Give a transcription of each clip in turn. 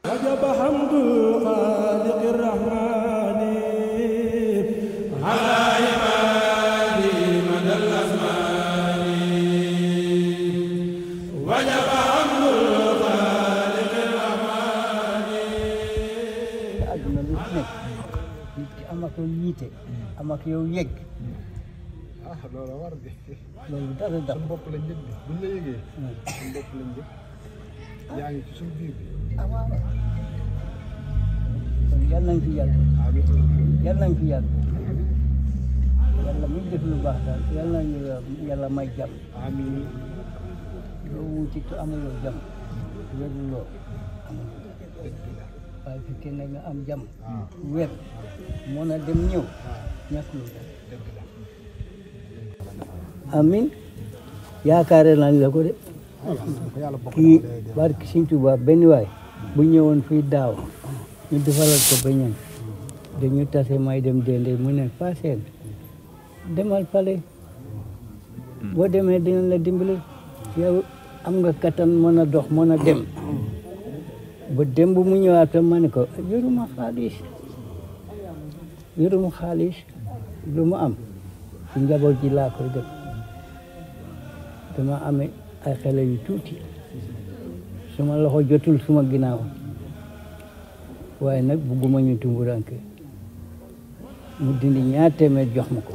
وجب حمد الخالق الرحمن على عباده مدى الأزمان وجب حمد الخالق الرحمن àdduna lu ci nekk nit ki am ak yow yiite am ak yow yëg loolu war di loolu dara dara suñu bopp lañ njëkk bi buñ la yëgee suñu bopp lañ njëkk yaa ngi ci suñu biir bi waaw kon yal nañ fi yàgg yal nañ fi yàgg yàlla muy def lu baax daal yal nañu yàlla may jàmm amiin loo wuti te amuloo jàmm wéruloo amuloo waaye fekkee na nga am jàmm wér mën a dem ñëw ñàkkuloo dara amin yaakaare nañ la ko de kii barki Sëñ Tuubaa benn waay bu ñëwoon fii daaw ñu defaral ko beñam dañu tase may dem dende mu ne paseen demal fale boo demee dinañ la dimbali yow am nga kattan mën a dox mën a dem ba dem bu mu ñëwaat tam ma ne ko yoruma xaalis lu mu am ci njaboot ji laa koy def dama amee ay xale yu tuuti suma loxo jotul suma ginnaaw waaye nag bugguma ñu tumburanke mu dindi ñaar téeméer jox ma ko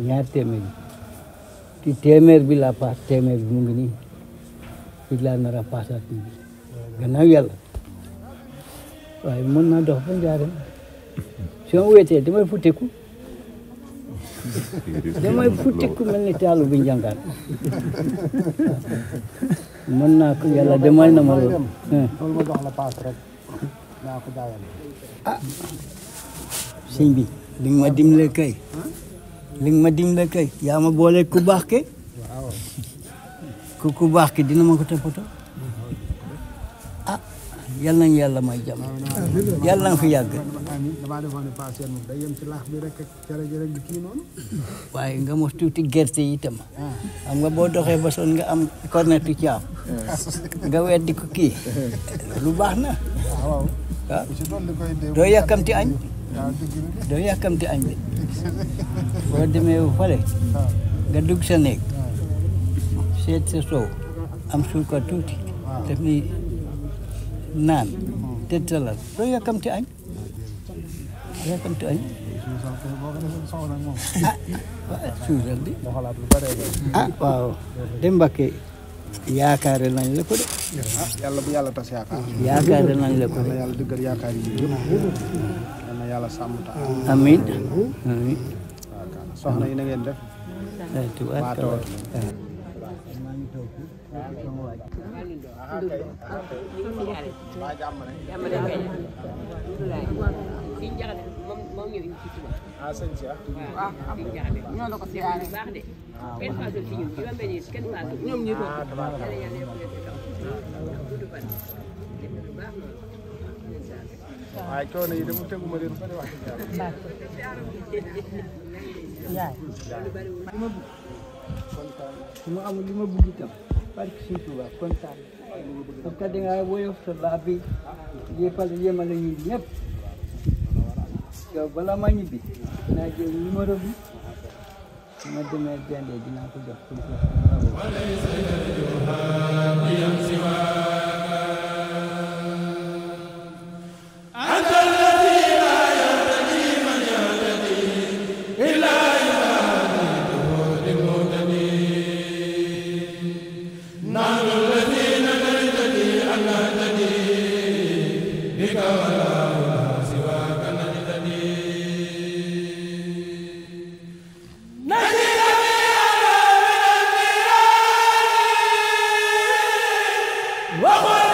ñaar téeméer ci téeméer bi la paas téeméer bi mu ngi nii fi laa nar a paasaat bi gannaaw yàlla waaye mën naa dox ba njaaram su ma wéetee damay futteku mel ni taalu bi njàngaan mën naa ko yàlla demal na ma loolu loolu ma jox la paas rek naa ko jaayal sëñ bi li nga ma dimbale kay yaa ma boole ku baax ke ku baax ki dina ma ko toppatoo yal nañu yàlla may jàmm yàlla na fi yàgg damaa defoon ne paas moom day yem ci laax bi rek cere ji rek di kii noonu waaye nga mos tuuti gerte yi itam xam nga boo doxee ba son nga am cornetu caaf nga weddi ko kii lu baax na waaw doo yàkkamti añ bi boo demee fale nga dugg sa néeg seet sa soow am suukar tuuti def ni naan te talal doo yàkkamti añ suusal di waaw de Mbàkke yaakaare nañ la ko de yàlla bu yàlla tas yaakaar yaakaare nañ la ko de yàlla dëggal yaakaar yi yëpp yal na yàlla sàmm ta amiin soxna yi na ngeen def waaye coono yi dama teguma leen bari wax yaay su ma amul li ma bëgg itam parce que Sëñ Tuubaa kontaan parce que dangaa woyof sa laa bi yemale ñu ñëpp yow bala ma ñibbi dinaa jël numéro bi su ma demee dende dinaa ko jox Wow!